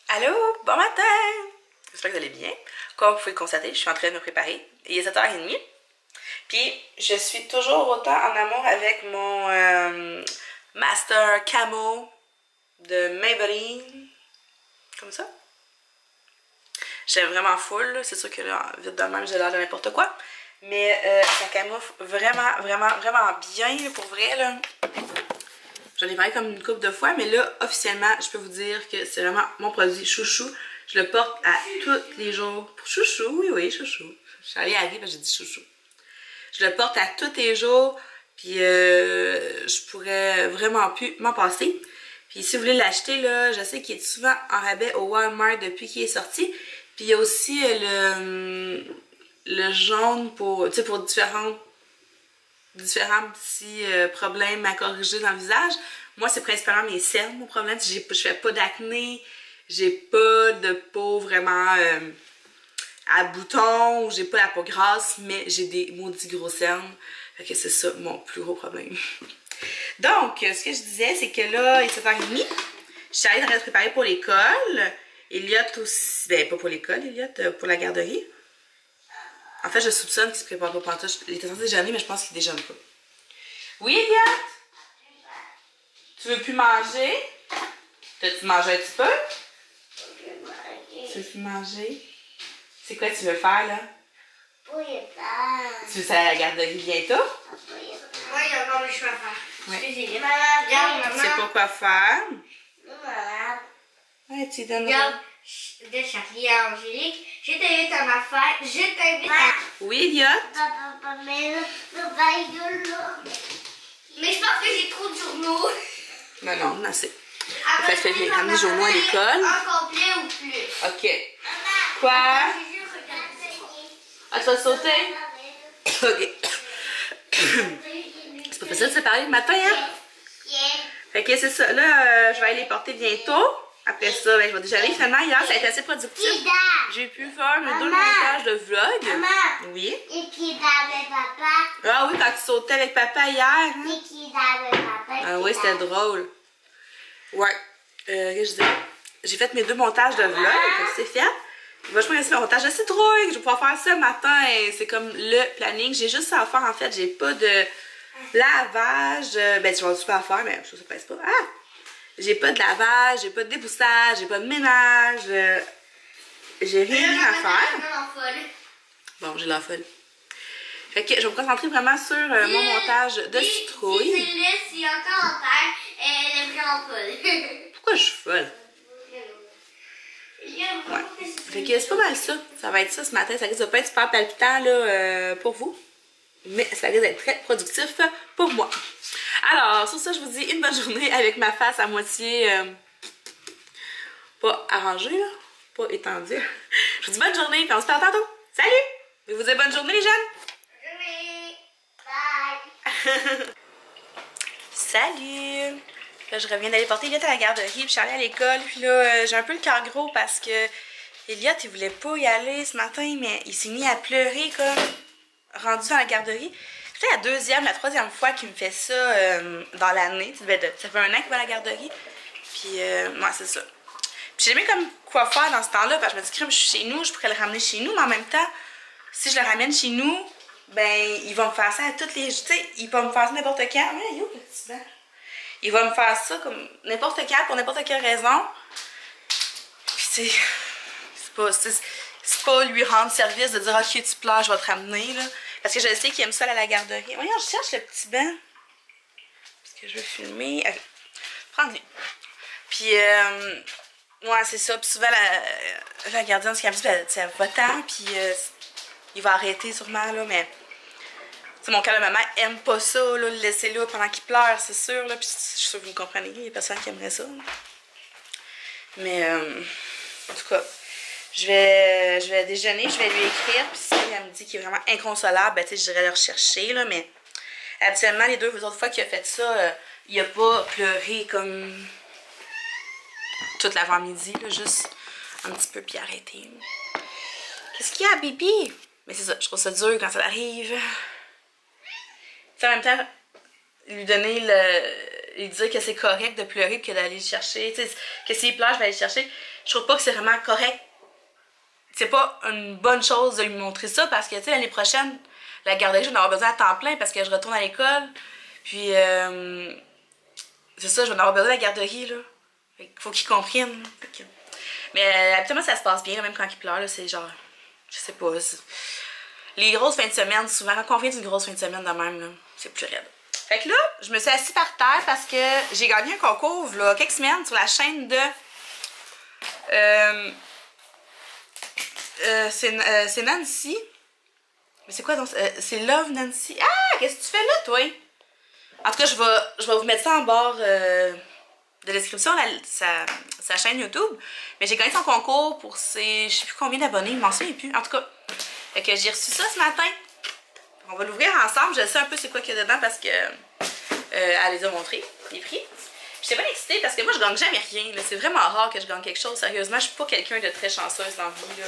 Allô, bon matin! J'espère que vous allez bien. Comme vous pouvez le constater, je suis en train de me préparer. Il est 7h30. Puis, je suis toujours autant en amour avec mon Master Camo de Maybelline. Comme ça. J'aime vraiment full. C'est sûr que là, vite de même, j'ai l'air de n'importe quoi. Mais ça camoufle vraiment bien, là, pour vrai, là. J'en ai parlé comme une couple de fois, mais là, officiellement, je peux vous dire que c'est vraiment mon produit chouchou. Je le porte à tous les jours. Chouchou, oui, chouchou. Je suis allée à Harry parce que j'ai dit chouchou. Je le porte à tous les jours, puis je pourrais vraiment plus m'en passer. Puis si vous voulez l'acheter, là, je sais qu'il est souvent en rabais au Walmart depuis qu'il est sorti. Puis il y a aussi le jaune pour, tu sais, pour différents petits problèmes à corriger dans le visage. Moi, c'est principalement mes cernes, mon problème. Je fais pas d'acné, j'ai pas de peau vraiment à boutons, j'ai pas la peau grasse, mais j'ai des maudits gros cernes. Fait que c'est ça mon plus gros problème. Donc, ce que je disais, c'est que là, il est 7h30. Je suis allée me préparer pour l'école. Elliot aussi, ben pas pour l'école, Elliot, pour la garderie. En fait, je soupçonne qu'il se prépare pas pantoute. Il était censé déjeuner, mais je pense qu'il déjeune pas. Oui, Elliot? Tu veux plus manger? T'as-tu mangé un petit peu? Tu veux plus manger? C'est quoi tu veux faire, là? Tu veux aller à la garderie bientôt? Oui, il y a encore des choses à faire. Ouais. Excusez, maman. Tu sais pas quoi faire? Ouais, tu donnes. Regarde, de Charlie à Angélique, je t'invite à ma fête, je t'invite à... Oui, Elliot? Mais je pense que j'ai trop de journaux. Non, assez. Après, je fais ramener les journaux à l'école. Un complet ou plus. OK. Quoi? Ah, tu vas sauter? OK. C'est pas facile de se parler le matin, hein? Fait que c'est ça. Là, je vais aller les porter bientôt. Après ça, ben, je vais déjà aller. Finalement, hier, ça a été assez productif. J'ai pu faire mes 2 montages de vlog. Maman. Oui. Et qui est avec papa? Ah oui, quand tu sautais avec papa hier. Hein? Et qui est avec papa? Ah oui, c'était drôle. Ouais. Qu'est-ce que je disais? J'ai fait mes 2 montages de vlog. C'est fait. Je vais faire un montage de citrouille. Je vais pouvoir faire ça le matin. C'est comme le planning. J'ai juste ça à faire en fait. J'ai pas de lavage. Ben, tu vas super à faire, mais ça pèse pas. Ah! J'ai pas de lavage, j'ai pas de déboussage, j'ai pas de ménage. J'ai rien à faire. Bon, j'ai la folle. Fait que je vais me concentrer vraiment sur mon montage de citrouille. Si encore en terre, elle est vraiment folle. Pourquoi je suis folle? Ouais. Fait que c'est pas mal ça. Ça va être ça ce matin. Ça risque de pas être super palpitant là, pour vous. Mais ça risque d'être très productif pour moi. Alors, sur ça, je vous dis une bonne journée avec ma face à moitié pas arrangée, là. Pas étendue. Je vous dis bonne journée, puis on se parle tantôt. Salut! Je vous dis bonne journée, les jeunes! Bonne journée! Bye! Salut! Là, je reviens d'aller porter Elliot à la garderie, puis je suis allée à l'école, puis là, j'ai un peu le cœur gros parce que Elliot, il voulait pas y aller ce matin, mais il s'est mis à pleurer, comme, rendu dans la garderie. C'est la 2e, la 3e fois qu'il me fait ça dans l'année. Ça fait 1 an qu'il va à la garderie. Puis, moi, c'est ça. Puis, j'ai jamais comme quoi faire dans ce temps-là, parce que je me dis, crème, je suis chez nous, je pourrais le ramener chez nous, mais en même temps, si je le ramène chez nous, ben, il va me faire ça à toutes les... Tu sais, il va me faire ça n'importe quand. Mais il est où le petit banc? Il va me faire ça comme n'importe quand, pour n'importe quelle raison. Puis, tu sais, c'est pas lui rendre service de dire, OK, tu pleures, je vais te ramener, là. Parce que je sais qu'il aime ça aller à la garderie. Voyons, je cherche le petit banc. Parce que je veux filmer. Okay. Prends-le. Puis, ouais, c'est ça. Puis souvent, la gardienne, ce qu'elle me dit, elle va-t'en. Puis, il va arrêter sûrement, là. Mais, c'est mon cas, la maman aime pas ça, là, le laisser là pendant qu'il pleure, c'est sûr. Là. Puis, je suis sûre que vous me comprenez. Il y a personne qui aimerait ça. Là. Mais, en tout cas. Je vais déjeuner, je vais lui écrire, puis si elle me dit qu'il est vraiment inconsolable, ben tu sais, j'irai le rechercher, là, mais habituellement, les 2 autres fois qu'il a fait ça, il a pas pleuré comme toute l'avant-midi, là, juste un petit peu, puis arrêté. Qu'est-ce qu'il y a, bébé? Mais c'est ça, je trouve ça dur quand ça arrive. Tu sais, en même temps, lui donner il disait que c'est correct de pleurer et que d'aller le chercher. Tu sais, que s'il pleure, je vais aller le chercher. Je trouve pas que c'est vraiment correct. C'est pas une bonne chose de lui montrer ça parce que, tu sais, l'année prochaine, la garderie, je vais en avoir besoin à temps plein parce que je retourne à l'école. Puis, c'est ça, je vais en avoir besoin de la garderie, là. Fait qu'il faut qu'ils comprennent. Mais habituellement, ça se passe bien, là, même quand il pleure, là, c'est genre, je sais pas. Les grosses fins de semaine, souvent, quand on vient d'une grosse fin de semaine de même, là, c'est plus raide. Fait que là, je me suis assise par terre parce que j'ai gagné un concours, là, quelques semaines sur la chaîne de... c'est Nancy. Mais c'est quoi donc? C'est Love Nancy. Ah! Qu'est-ce que tu fais là, toi? En tout cas, je vais vous mettre ça en barre de description, sa chaîne YouTube. Mais j'ai gagné son concours pour ses... Je sais plus combien d'abonnés, il m'en souvient plus. En tout cas, fait que j'ai reçu ça ce matin. On va l'ouvrir ensemble. Je sais un peu c'est quoi qu'il y a dedans parce que elle les a montré, les prix. J'étais pas excitée parce que moi je gagne jamais rien. C'est vraiment rare que je gagne quelque chose. Sérieusement, je suis pas quelqu'un de très chanceuse dans la vie. Là.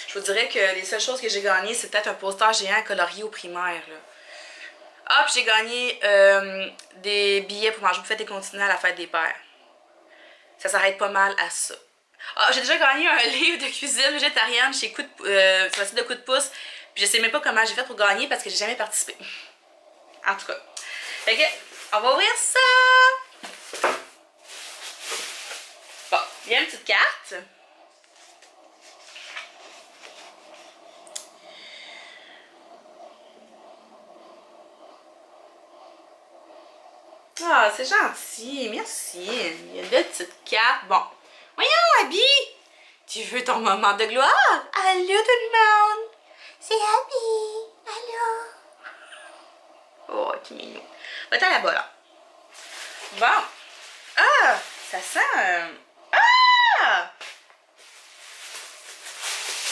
Je vous dirais que les seules choses que j'ai gagnées, c'est peut-être un poster géant colorié au primaire. Là. Ah, puis j'ai gagné des billets pour manger au buffet des continents à la fête des pères. Ça s'arrête pas mal à ça. Ah, j'ai déjà gagné un livre de cuisine végétarienne chez sur le site de Coup de pouce. Puis je sais même pas comment j'ai fait pour gagner parce que j'ai jamais participé. En tout cas. Fait que, on va ouvrir ça! Bon, il y a une petite carte. Ah, c'est gentil, merci. Il y a deux petites cartes. Bon, voyons, Abby! Tu veux ton moment de gloire? Allô tout le monde! C'est Abby! Allô! Oh, tu mignon. Va-t'en là-bas, là. Bon. Ah! Ça sent... Ah!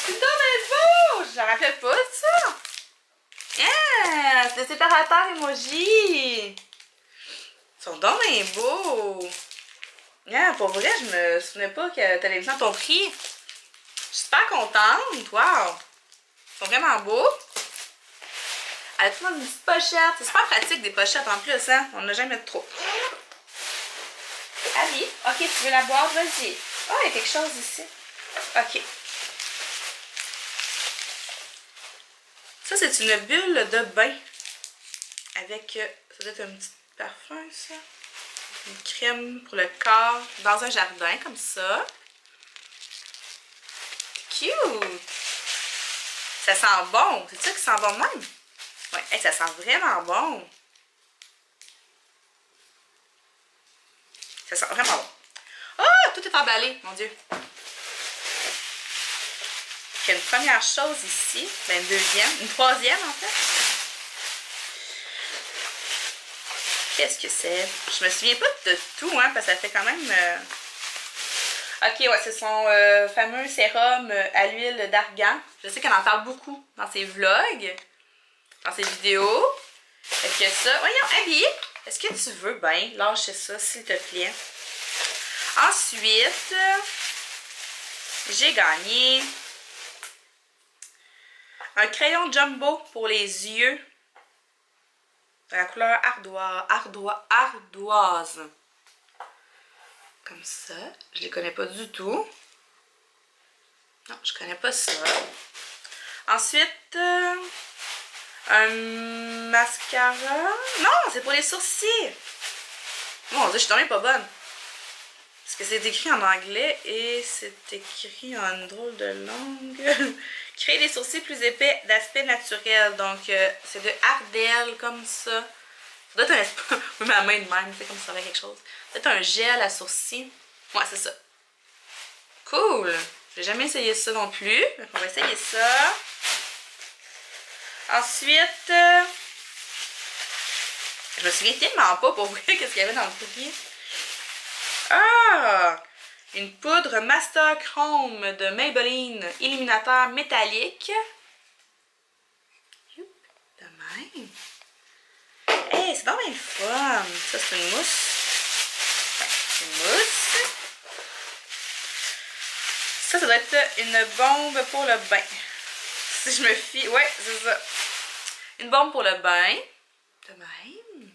C'est donc bien beau! Je me rappelle pas de ça! Ah! C'est le séparateur emoji! Ils sont donc bien beaux! Ah, pour vrai, je me souvenais pas que t'avais mis ça à ton prix. Je suis super contente! Wow! Ils sont vraiment beaux! Elle a tout dans une petite pochette. C'est super pratique des pochettes en plus, hein? On n'a jamais de trop. Abby, ok, tu veux la boire? Vas-y. Oh, il y a quelque chose ici. Ok. Ça, c'est une bulle de bain. Avec, ça doit être un petit parfum, ça. Une crème pour le corps dans un jardin, comme ça. Cute! Ça sent bon. C'est ça qui sent bon de même? Ouais, hey, ça sent vraiment bon. Ça sent vraiment bon. Ah! Tout est emballé, mon Dieu. Il y a une première chose ici. Ben, une deuxième. Une troisième, en fait. Qu'est-ce que c'est? Je me souviens pas de tout, hein, parce que ça fait quand même... Ok, ouais, c'est son fameux sérum à l'huile d'argan. Je sais qu'elle en parle beaucoup dans ses vlogs, dans ses vidéos. Fait que ça... Voyons, Abby, est-ce que tu veux bien lâcher ça, s'il te plaît? Ensuite, j'ai gagné un crayon jumbo pour les yeux. De la couleur ardoise. Comme ça. Je les connais pas du tout. Non, je connais pas ça. Ensuite, un mascara. Non, c'est pour les sourcils. Mon Dieu, je suis tombée pas bonne. Parce que c'est écrit en anglais et c'est écrit en une drôle de langue. Créer des sourcils plus épais d'aspect naturel. Donc, c'est de Ardell comme ça. Ça doit être un... ma main de même, c'est comme si ça avait quelque chose. Peut-être un gel à sourcils. Ouais, c'est ça. Cool! J'ai jamais essayé ça non plus. Donc, on va essayer ça. Ensuite, je me souviens tellement pas pour vrai qu'est-ce qu'il y avait dans le prix. Ah! Une poudre Master Chrome de Maybelline Illuminateur métallique. De même. Hey, c'est vraiment bien le fun. Ça, c'est une mousse. Ouais, c'est une mousse. Ça doit être une bombe pour le bain. Si je me fie... Ouais, c'est ça. Une bombe pour le bain. De même.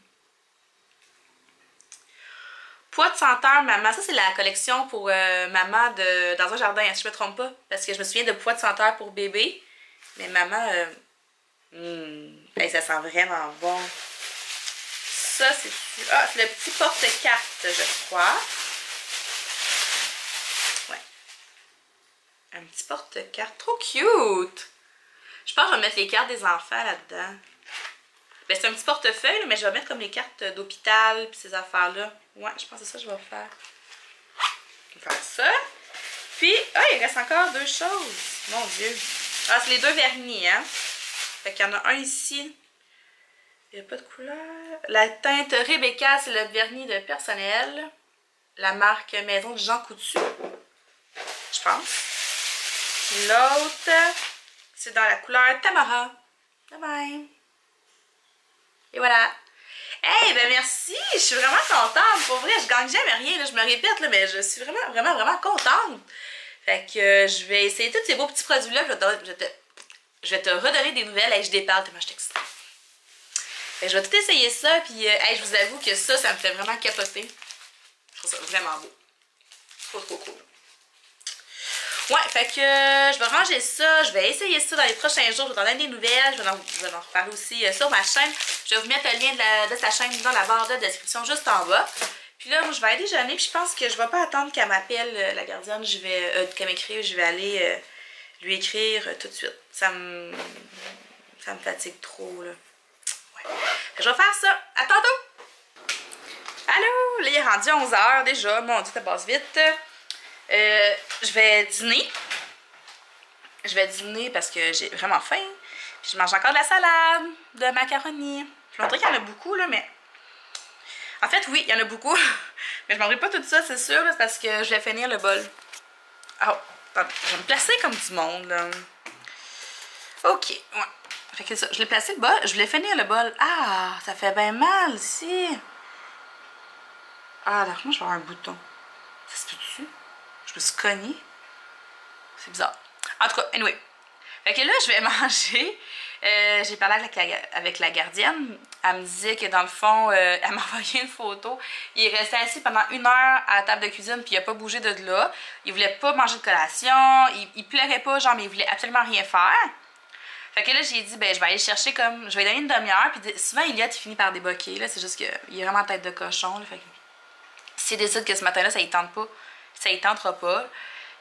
poids de senteur maman. Ça, c'est la collection pour maman dans un jardin, hein, si je me trompe pas. Parce que je me souviens de poids de senteur pour bébé. Mais maman, hey, ça sent vraiment bon. Ça, c'est... Ah, c'est le petit porte-carte, je crois. Ouais. Un petit porte-carte. Trop cute! Je pense que je vais mettre les cartes des enfants là-dedans. Ben, c'est un petit portefeuille, mais je vais mettre comme les cartes d'hôpital puis ces affaires-là. Ouais, je pense que c'est ça que je vais faire. Je vais faire ça. Puis, ah, il reste encore deux choses. Mon Dieu. Ah, c'est les deux vernis, hein. Fait qu'il y en a un ici. Il n'y a pas de couleur. La teinte Rebecca, c'est le vernis de personnel. La marque Maison de Jean Coutu. Je pense. Puis l'autre, c'est dans la couleur Tamara. Bye bye. Et voilà. Hey, ben merci. Je suis vraiment contente. Pour vrai, je gagne jamais rien. Là. Je me répète, là, mais je suis vraiment contente. Fait que je vais essayer tous ces beaux petits produits-là. Je vais te redonner des nouvelles. Hey, je déparle tellement je t'excite. Je vais tout essayer ça. Puis, hey, je vous avoue que ça me fait vraiment capoter. Je trouve ça vraiment beau. Trop cool. Ouais, fait que je vais ranger ça, je vais essayer ça dans les prochains jours, je vais t'en donner des nouvelles, je vais en reparler aussi sur ma chaîne. Je vais vous mettre le lien de sa chaîne dans la barre de description juste en bas. Puis là, moi, je vais aller déjeuner, puis je pense que je vais pas attendre qu'elle m'appelle, la gardienne, qu'elle m'écrive, je vais aller lui écrire tout de suite. Ça me fatigue trop, là. Ouais. Je vais faire ça. À tantôt! Allô? Là, il est rendu 11 h déjà, mon Dieu, ça passe vite. Je vais dîner. Je vais dîner parce que j'ai vraiment faim. Puis je mange encore de la salade, de macaroni. Je montrer qu'il y en a beaucoup, là, mais... En fait, oui, il y en a beaucoup. Mais je ne mangerai pas tout ça, c'est sûr, là, parce que je vais finir le bol. Oh, attendez, je vais me placer comme du monde, là. Ok, ouais. Fait que ça, je l'ai placé le bol. Je voulais finir le bol. Ah, ça fait bien mal, ici. Ah, alors, moi, je vais avoir un bouton. Ça se peut-tu? Je me suis cognée. C'est bizarre. En tout cas, anyway. Fait que là, je vais manger. J'ai parlé avec la gardienne. Elle me disait que dans le fond, elle m'a envoyé une photo. Il est resté assis pendant 1 heure à la table de cuisine, puis il n'a pas bougé de là. Il voulait pas manger de collation. Il pleurait pas, genre, mais il voulait absolument rien faire. Fait que là, j'ai dit, ben, je vais aller chercher comme. Je vais lui donner une demi-heure. Puis souvent, Elliot, il finit par déboquer. Là, c'est juste qu'il est vraiment tête de cochon. Là, fait que s'il décide que ce matin-là, ça ne tente pas, ça ne tentera pas.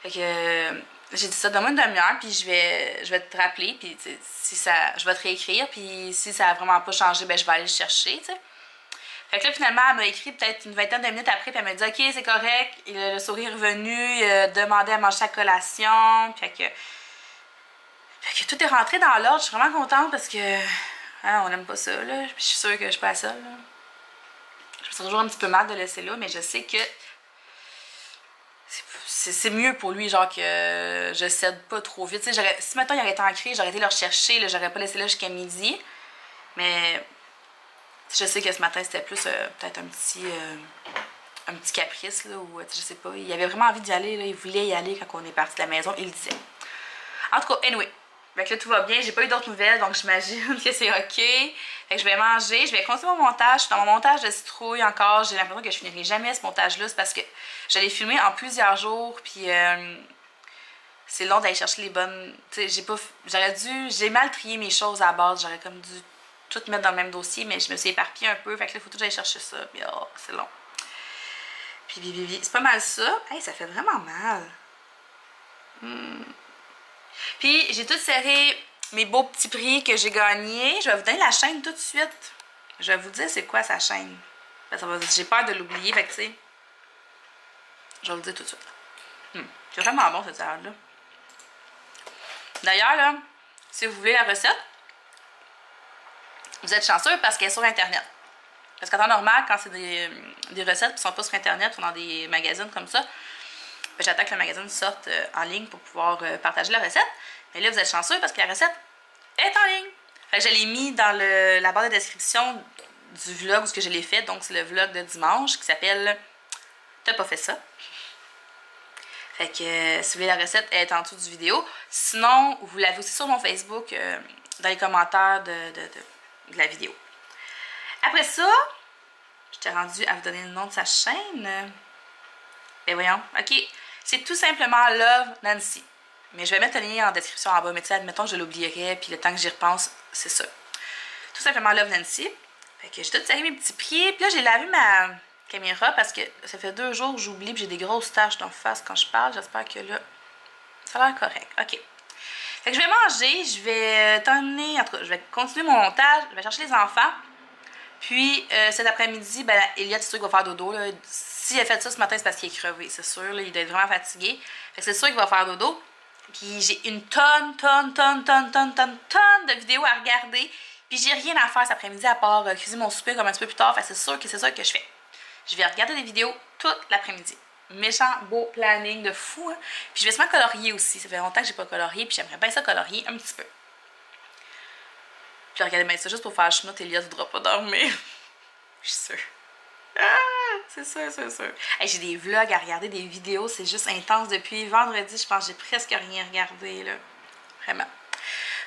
Fait que j'ai dit ça, donne-moi une demi-heure, puis je vais te rappeler, puis si ça, je vais te réécrire, puis si ça n'a vraiment pas changé, ben je vais aller le chercher, tu sais. Fait que là, finalement, elle m'a écrit peut-être une vingtaine de minutes après, puis elle m'a dit « Ok, c'est correct, le sourire est revenu, il a demandé à manger sa collation, fait que tout est rentré dans l'ordre, je suis vraiment contente parce que hein, on n'aime pas ça, là, puis je suis sûre que je suis pas la seule, là. Je me sens toujours un petit peu mal de le laisser là, mais je sais que c'est mieux pour lui, genre que je cède pas trop vite. Si maintenant il aurait été en crise, j'aurais été le rechercher, j'aurais pas laissé là jusqu'à midi. Mais je sais que ce matin c'était plus peut-être un petit caprice, là, ou je sais pas. Il avait vraiment envie d'y aller, là, il voulait y aller quand on est parti de la maison, il le disait. En tout cas, anyway. Fait que là, tout va bien, j'ai pas eu d'autres nouvelles, donc j'imagine que c'est ok. Fait que je vais manger, je vais continuer mon montage. Je suis dans mon montage de citrouille encore. J'ai l'impression que je finirai jamais ce montage-là. C'est parce que je l'ai filmé en plusieurs jours, puis c'est long d'aller chercher les bonnes... Tu sais, j'ai mal trié mes choses à la base. J'aurais comme dû tout mettre dans le même dossier, mais je me suis éparpillée un peu. Fait que là, il faut tout que j'aille chercher ça. Puis oh, c'est long. Puis c'est pas mal ça. Hey, ça fait vraiment mal. Puis, j'ai tout serré mes beaux petits prix que j'ai gagnés. Je vais vous donner la chaîne tout de suite. Je vais vous dire c'est quoi sa chaîne. J'ai peur de l'oublier, fait que tu sais. Je vais vous dire tout de suite. C'est vraiment bon cette salade-là. D'ailleurs, là, si vous voulez la recette, vous êtes chanceux parce qu'elle est sur Internet. Parce qu'en temps normal, quand c'est des recettes qui sont pas sur Internet ou dans des magazines comme ça, j'attends que le magazine sorte en ligne pour pouvoir partager la recette. Mais là, vous êtes chanceux parce que la recette est en ligne. Fait que je l'ai mis dans la barre de description du vlog où je l'ai fait. Donc, c'est le vlog de dimanche qui s'appelle « T'as pas fait ça ». Fait que si vous voulez la recette, elle est en dessous du vidéo. Sinon, vous l'avez aussi sur mon Facebook dans les commentaires de la vidéo. Après ça, J'étais rendue à vous donner le nom de sa chaîne. Ben voyons. OK. C'est tout simplement Love Nancy. Mais je vais mettre le lien en description en bas. Mais tu sais, admettons que je l'oublierais, puis le temps que j'y repense, c'est ça. Tout simplement Love Nancy. Fait que j'ai tout serré mes petits pieds. Puis là, j'ai lavé ma caméra parce que ça fait 2 jours que j'oublie, puis j'ai des grosses taches d'en face quand je parle. J'espère que là, ça a l'air correct. OK. Fait que je vais manger, je vais terminer, en tout cas, je vais continuer mon montage, je vais chercher les enfants. Puis cet après-midi, ben, Elliot, c'est sûr qu'il va faire dodo. S'il a fait ça ce matin, c'est parce qu'il est crevé, c'est sûr. Là, il doit être vraiment fatigué. Fait que c'est sûr qu'il va faire dodo. Puis j'ai une tonne de vidéos à regarder. Puis j'ai rien à faire cet après-midi à part cuisiner mon souper comme un petit peu plus tard. Fait que c'est sûr que c'est ça que je fais. Je vais regarder des vidéos toute l'après-midi. Méchant beau planning de fou. Hein? Puis je vais sûrement colorier aussi. Ça fait longtemps que j'ai pas colorié. Puis j'aimerais bien ça colorier un petit peu. Puis regardez bien ça juste pour faire le chenoute. Elliot ne voudra pas dormir. Je suis sûre. Ah, c'est sûr, c'est sûr. Hey, j'ai des vlogs à regarder, des vidéos. C'est juste intense. Depuis vendredi, je pense que j'ai presque rien regardé. Là. Vraiment.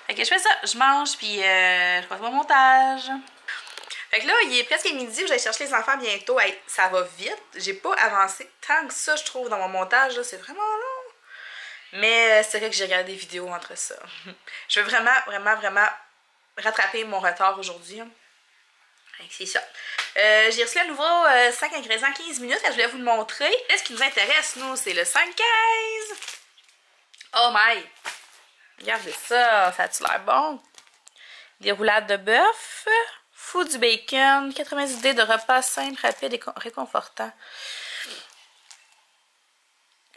Fait que je fais ça. Je mange. Puis je passe mon montage. Fait que là, il est presque midi, je vais chercher les enfants bientôt. Hey, ça va vite. J'ai pas avancé tant que ça, je trouve, dans mon montage. C'est vraiment long. Mais c'est vrai que j'ai regardé des vidéos entre ça. Je veux vraiment rattraper mon retard aujourd'hui. C'est ça. J'ai reçu le nouveau 5 ingrédients 15 minutes. Je voulais vous le montrer. Là, ce qui nous intéresse, nous, c'est le 5-15. Oh my! Regardez ça. Ça a-tu l'air bon? Des roulades de bœuf. Fou du bacon, 80 idées de repas simples, rapides et réconfortants.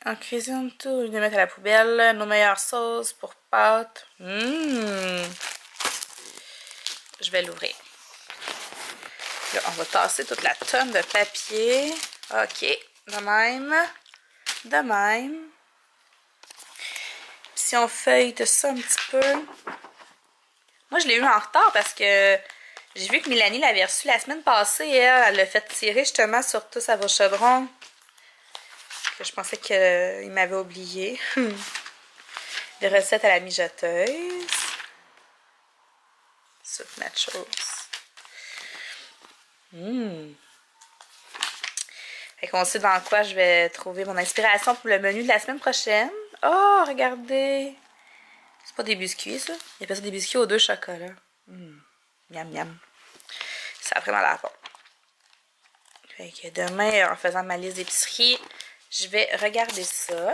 En cuisine, tout, je vais mettre à la poubelle. Nos meilleures sauces pour pâtes. Je vais l'ouvrir. Là, on va tasser toute la tonne de papier. OK, de même. De même. Puis si on feuille ça un petit peu. Moi, je l'ai eu en retard parce que j'ai vu que Mélanie l'avait reçu la semaine passée. Elle l'a fait tirer justement sur tout sa chaudron. Que je pensais qu'il m'avait oublié. Des recettes à la mijoteuse. Soupe nachos. Fait qu'on sait dans quoi je vais trouver mon inspiration pour le menu de la semaine prochaine. Oh, regardez! C'est pas des biscuits, ça? Il appelle ça des biscuits aux 2 chocolats. Miam, miam. Ça a vraiment l'air bon. Fait que demain, en faisant ma liste d'épicerie, je vais regarder ça.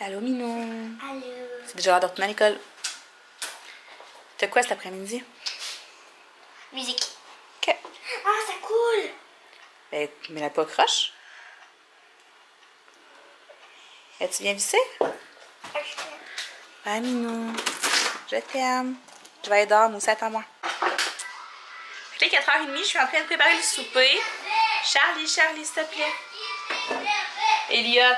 Allô, Minou. Allô. C'est déjà l'heure de retourner à l'école. T'as quoi cet après-midi? Musique. OK. Ah, ça coule. Ben, mais la pas croche. Es-tu bien vissé? Bye, Minou. Je t'aime. Je vais aller dehors, Moussa, attends-moi. Fait que là, 4h30, je suis en train de préparer le souper. Charlie, s'il te plaît. Elliot.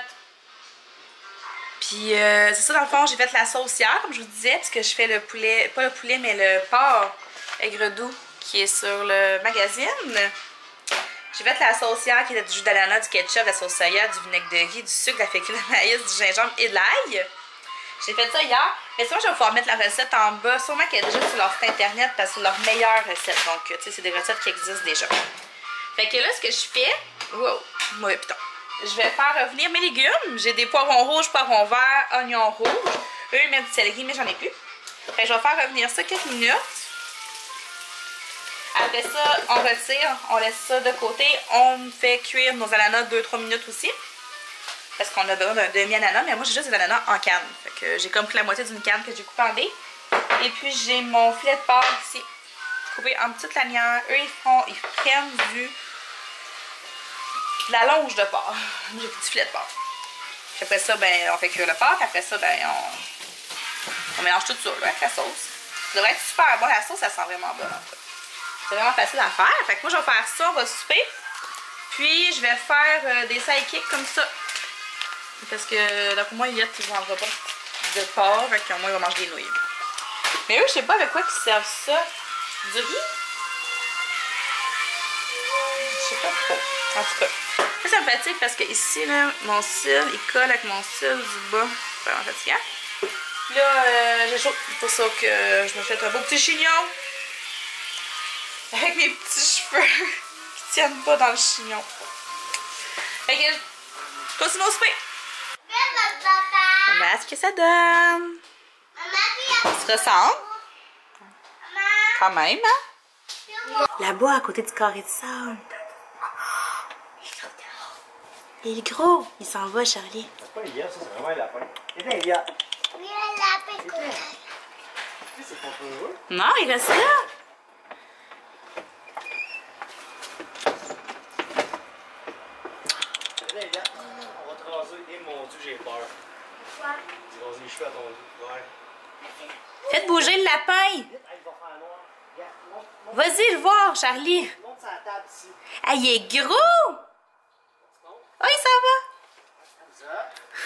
Puis, c'est ça, dans le fond, j'ai fait la sauce hier, comme je vous disais, parce que je fais le poulet, pas le poulet, mais le porc aigre doux qui est sur le magazine. J'ai fait la sauce hier qui était du jus d'ananas, du ketchup, de la sauce soya, du vinaigre de riz, du sucre, de la fécule de maïs, du gingembre et de l'ail. J'ai fait ça hier. Mais sinon, je vais pouvoir mettre la recette en bas. Sûrement qu'elle est déjà sur leur site internet parce que c'est leur meilleure recette. Donc, tu sais, c'est des recettes qui existent déjà. Fait que là, ce que je fais... Wow! Mauvais piton. je vais faire revenir mes légumes. J'ai des poivrons rouges, poivrons verts, oignons rouges. Eux, ils mettent du céleri, mais j'en ai plus. Fait que je vais faire revenir ça quelques minutes. Après ça, on retire, on laisse ça de côté. On fait cuire nos ananas 2-3 minutes aussi. Parce qu'on a besoin d'un demi-ananas, mais moi j'ai juste des ananas en canne. Fait que j'ai comme pris la moitié d'une canne que j'ai coupée en dés. Et puis j'ai mon filet de porc ici, coupé en petites lanières. Eux, ils prennent de la longe de porc. Moi j'ai petit filet de porc. Puis après ça, ben, on fait cuire le porc. Après ça, ben, on mélange tout ça là, avec la sauce. Ça devrait être super bon. La sauce, ça sent vraiment bon. C'est vraiment facile à faire. Fait que moi, je vais faire ça, on va souper. Puis, je vais faire des sidekicks comme ça. Parce que, d'après moi, Elliot, il ne vendra pas de porc. Fait qu'au moins, il va manger des nouilles. Mais eux, je sais pas avec quoi ils servent ça. Du riz? Je sais pas trop. En tout cas, ça me fatigue parce que ici, là, mon cil, il colle avec mon cil du bas. C'est vraiment fatigant. Puis là, j'ai chaud. C'est pour ça que je me fais un beau petit chignon. Avec mes petits cheveux qui tiennent pas dans le chignon. Fait que je continue au souper. Voilà ce que ça donne. Ça se ressemble. Quand même, hein? Là-bas, à côté du carré de sable. Il est gros. Il s'en va, Charlie. C'est pas un lièvre, ça, c'est vraiment un lapin. C'est un lièvre. Oui, un lapin. C'est pas heureux. Non, il reste là. C'est un lièvre. On va te raser. Et mon Dieu, j'ai peur. Quoi? Tu rases les cheveux à ton Dieu. Ouais. Faites bouger le lapin. Vite, il va faire noir. Monte Vas-y le voir, Charlie. sur la table ici. Ah, il est gros. Oh, il s'en va. Comme ça.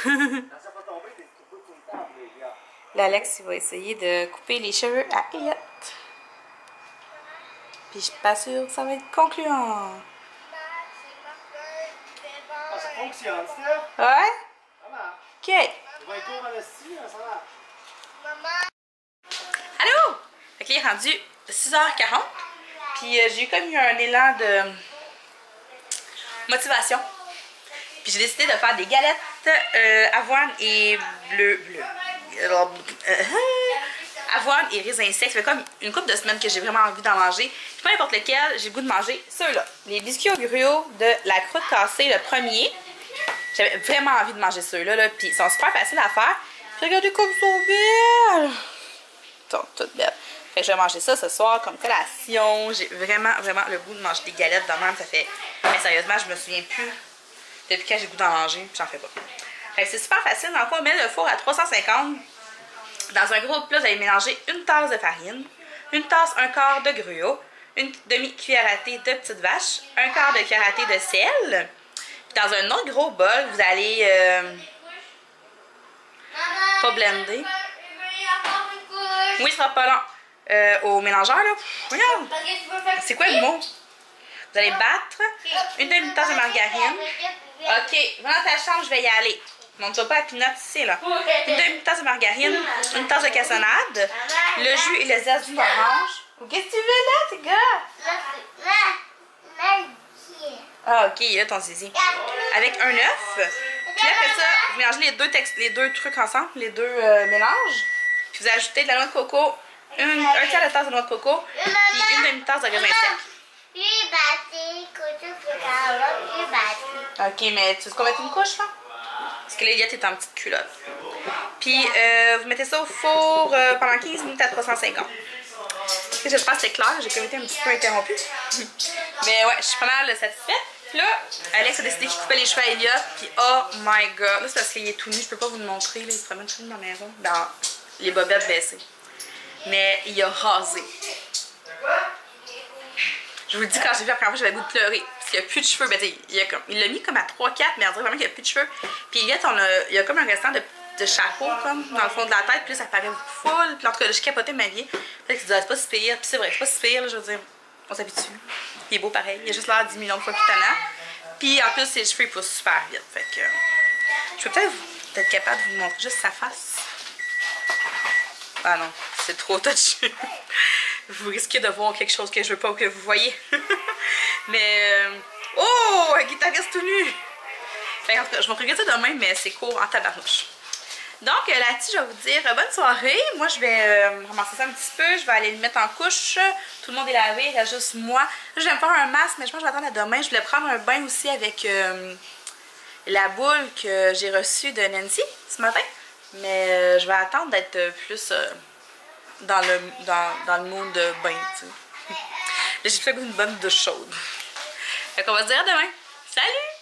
Quand ça va tomber, t'es coupé sur une table, les gars. L'Alex, il va essayer de couper les cheveux à Elliot. Puis je suis pas sûre que ça va être concluant. Ah, ça fonctionne, ça. Ouais? Ça marche. OK. Il va être court en esti, ça marche. Maman. Allô? Fait que là, il est rendu 6h40. Puis j'ai eu comme eu un élan de motivation. Puis j'ai décidé de faire des galettes avoine et bleu. Avoine et raisin sec. Ça fait comme une couple de semaines que j'ai vraiment envie d'en manger. Puis peu importe lequel, j'ai le goût de manger ceux-là. Les biscuits au gruau de la croûte cassée, le premier. J'avais vraiment envie de manger ceux-là. Là, puis ils sont super faciles à faire. Puis regardez comme ils sont belles. Ils sont toutes belles. Fait que je vais manger ça ce soir comme collation. J'ai vraiment le goût de manger des galettes de même. Ça fait... Mais sérieusement, je me souviens plus depuis quand j'ai le goût d'en manger. Puis j'en fais pas. Fait que c'est super facile. Dans le fond, on met le four à 350. Dans un gros plat, vous allez mélanger une tasse de farine, une tasse, un quart de gruau, une demi-cuillère à thé de petite vache, un quart de cuillère à thé de sel. Puis dans un autre gros bol, vous allez pas blender. Oui, ce sera pas long. Au mélangeur, là. Regarde. C'est quoi le mot? Vous allez battre une demi-tasse de margarine. OK, va dans ta chambre, je vais y aller. Montre pas la pinotte ici, là. Une demi-tasse de margarine, une tasse de cassonade, le jus et le zeste d'une orange. Qu'est-ce que tu veux là, tes gars? Ah, OK, là, ton zizi. Avec un œuf. Puis après ça, vous mélangez les deux trucs ensemble, les deux mélanges. Puis vous ajoutez de la noix de coco, un tiers de tasse de noix de coco, puis une demi-tasse de raisin sec. OK, mais tu veux qu'on mette une couche, là? Parce que l'Eliott est en petite culotte. Puis, vous mettez ça au four pendant 15 minutes à 350. J'espère que c'est clair, j'ai comme été un petit peu interrompue. Mais ouais, je suis pas mal satisfaite. Puis là, Alex a décidé qu'il coupait les cheveux à Elliott. Puis, oh my god. Là, c'est parce qu'il est tout nu, je peux pas vous le montrer. Là, il se promène tout nu dans la maison. Dans les bobettes baissées. Mais il a rasé. Je vous le dis, quand j'ai vu la première fois, j'avais le goût de pleurer. Parce qu'il n'y a plus de cheveux. Ben, il l'a mis comme à 3-4, mais on dirait vraiment qu'il n'y a plus de cheveux. Puis Elliott, il y a comme un restant de chapeau, comme, dans le fond de la tête. Puis là, ça paraît full. Puis en tout cas, je capotais ma vie. Fait que tu dis, ah, c'est pas si pire. Puis c'est vrai, c'est pas si pire, là, je veux dire. On s'habitue. Il est beau pareil. Il a juste l'air 10 millions de fois plus tannant. Puis en plus, ses cheveux, ils poussent super vite. Fait que je peux peut-être être capable de vous montrer juste sa face. Ah non, c'est trop touché. Vous risquez de voir quelque chose que je veux pas que vous voyez. Mais oh, un guitariste tout nu. Fait que, en tout cas, je vais regarder ça demain, mais c'est court en tabarnouche. Donc là-dessus, je vais vous dire bonne soirée. Moi, je vais ramasser ça un petit peu. Je vais aller le mettre en couche. Tout le monde est lavé, il y a juste moi. Là, je vais me faire un masque, mais je pense que je vais attendre à demain. Je voulais prendre un bain aussi avec la boule que j'ai reçue de Nancy ce matin. Mais je vais attendre d'être plus dans le mood de bain, tu sais. Là, j'ai fait une bonne douche chaude. Fait qu'on va se dire à demain. Salut!